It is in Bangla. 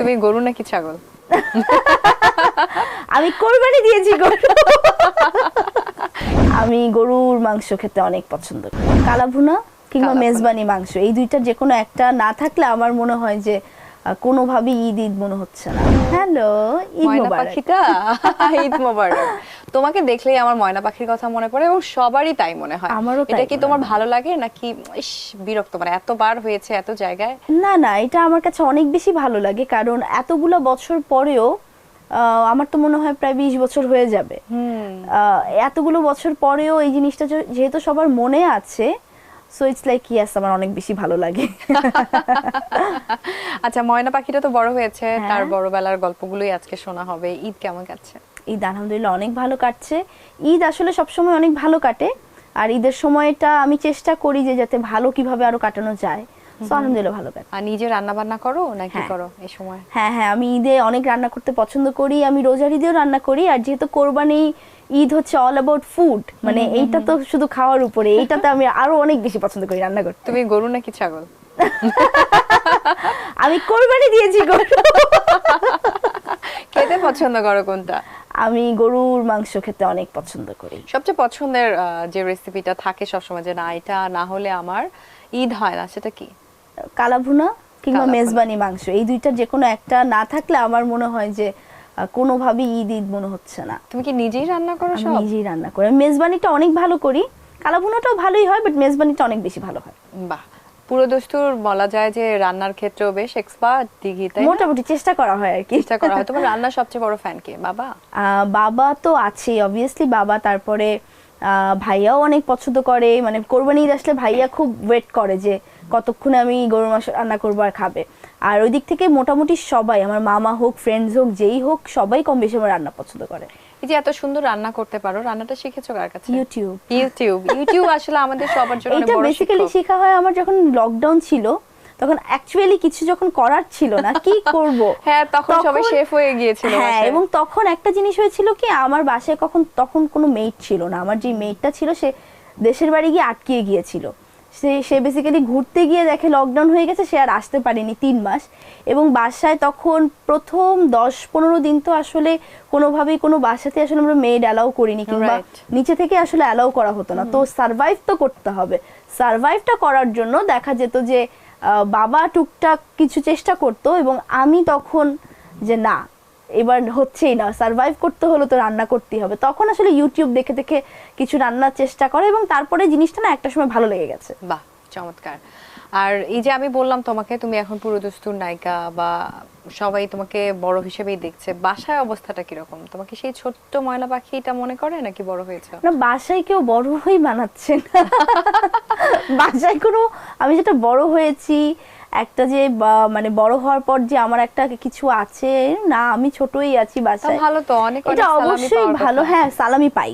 তুমি গরু নাকি ছাগল? আমি কোরবানি দিয়েছি গরু। আমি গরুর মাংস খেতে অনেক পছন্দ করি। কালা ভুনা কিংবা মেজবানি মাংস, এই দুইটার যে কোনো একটা না থাকলে আমার মনে হয় যে কোনোভাবেই ঈদ ঈদ মনে হচ্ছে না। হ্যালো, ঈদ ময়না মোবারক। পাখিটা ঈদ মোবারক। তোমাকে দেখলেই আমার ময়না পাখির কথা মনে পড়ে এবং সবারই তাই মনে হয়। আমারও তাই এটা কি মনে তোমার হয়। ভালো লাগে নাকি ইস বিরক্ত, মানে এতবার হয়েছে এত জায়গায়? না না, এটা আমার কাছে অনেক বেশি ভালো লাগে, কারণ এতগুলো বছর পরেও আমার তো মনে হয় প্রায় 20 বছর হয়ে যাবে। এতগুলো বছর পরেও এই জিনিসটা যেহেতু সবার মনে আছে, সো ইটস লাইক ইয়েস, আমার অনেক বেশি ভালো লাগে। আচ্ছা, ময়না পাখিটা তো বড় হয়েছে, হ্যাঁ। তার বড়বেলার গল্পগুলোই আজকে শোনা হবে। ঈদ কেমন কাটছে? ঈদ আলহামদুলিল্লাহ অনেক ভালো কাটছে। ঈদ আসলে সবসময় অনেক ভালো কাটে, আর ঈদের সময়টা আমি চেষ্টা করি যে যাতে ভালো কিভাবে আরো কাটানো যায়। সো আলহামদুলিল্লাহ ভালো কাটে। আর নিজে রান্না বান্না করো নাকি হ্যাঁ। করো এই সময়? হ্যাঁ হ্যাঁ, আমি ঈদে অনেক রান্না করতে পছন্দ করি। আমি রোজার ঈদেও রান্না করি, আর যেহেতু কোরবানি ঈদ হচ্ছে অল অ্যাবাউট ফুড, মানে এইটা তো শুধু খাওয়ার উপরে, এইটাতে আমি আরো অনেক বেশি পছন্দ করি রান্না করতে। তুমি গরু নাকি ছাগল? আমি কোরবানি দিয়েছি গরু। খেতে পছন্দ করো কোনটা? আমি গরুর মাংস খেতে অনেক পছন্দ করি। সবচেয়ে পছন্দের যে রেসিপিটা থাকে সবসময়, যে না এটা না হলে আমার ঈদ হয় না, সেটা কি? কালা ভুনা কিংবা কালা ভুনা। মেজবানি মাংস, এই দুইটার যে কোনো একটা না থাকলে আমার মনে হয় যে কোনোভাবেই ঈদ ঈদ মনে হচ্ছে না। তুমি কি নিজেই রান্না করো আমি সব? নিজেই রান্না করি। আমি মেজবানিটা অনেক ভালো করি, কালা ভুনাটাও ভালোই হয়, বাট মেজবানিটা অনেক বেশি ভালো হয়। বাহ, পুরো দস্তুর বলা যায় যে রান্নার ক্ষেত্রেও বেশ এক্সপার্ট দিঘি, তাই না? মোটামুটি চেষ্টা করা হয় আর কি। চেষ্টা করা হয়। তোমার রান্নার সবচেয়ে বড় ফ্যান কে? বাবা? বাবা তো আছেই অবভিয়াসলি, বাবা, তারপরে ভাইয়াও অনেক পছন্দ করে। মানে কোরবানি ঈদ আসলে ভাইয়া খুব ওয়েট করে যে কতক্ষণে আমি গরুর মাংস রান্না করবো আর খাবে। আর ওই দিক থেকে মোটামুটি সবাই, আমার মামা হোক, ফ্রেন্ডস হোক, যেই হোক, সবাই কম বেশি আমার রান্না পছন্দ করে। এই যে এত সুন্দর রান্না করতে পারো, রান্নাটা শিখেছো কার কাছে? ইউটিউব। ইউটিউব আসলে আমাদের সবার জন্য অনেক এটা বড় বেসিক্যালি শিক্ষক। শেখা হয় আমার যখন লকডাউন ছিল, তখন অ্যাকচুয়ালি কিছু যখন করার ছিল না, কি করব। হ্যাঁ, তখন সবাই শেফ হয়ে গিয়েছিল হ্যাঁ, বাসায়। এবং তখন একটা জিনিস হয়েছিল কি, আমার বাসায় তখন কোনো মেইড ছিল না। আমার যে মেইডটা ছিল সে দেশের বাড়ি গিয়ে আটকে গিয়েছিল। সে বেসিক্যালি ঘুরতে গিয়ে দেখে লকডাউন হয়ে গেছে, সে আর আসতে পারেনি 3 মাস। এবং বাসায় তখন প্রথম 10-15 দিন তো আসলে কোনোভাবেই কোনো বাসাতে আসলে আমরা মেড অ্যালাউ করিনি, কিংবা Right. নিচে থেকে আসলে অ্যালাউ করা হতো না। তো সারভাইভ তো করতে হবে। সারভাইভটা করার জন্য দেখা যেত যে বাবা টুকটাক কিছু চেষ্টা করতো, এবং আমি তখন যে না, এবার হচ্ছেই না, সারভাইভ করতে হলো তো রান্না করতেই হবে, তখন আসলে ইউটিউব দেখে দেখে কিছু রান্নার চেষ্টা করে, এবং তারপরে জিনিসটা না একটা সময় ভালো লেগে গেছে। বাহ, চমৎকার। আর এই যে আমি বললাম তোমাকে, তুমি এখন পুরোদস্তুর নায়িকা, বা সবাই তোমাকে বড় হিসেবেই দেখছে, বাসায় অবস্থাটা কিরকম? তোমাকে সেই ছোট্ট ময়না পাখিটা মনে করে নাকি বড় হয়েছে? না, বাসায় কেউ বড় হয়ে বানাচ্ছে না। বাসায় কোনো, আমি যেটা বড় হয়েছি একটা যে মানে বড় হওয়ার পর যে আমার একটা কিছু আছে না, আমি ছোটই আছি তা বাসায়। ভালো তো, অনেক এটা সালামি অবশ্যই পাওয়ার ভালো। কথা। হ্যাঁ, সালামি পাই,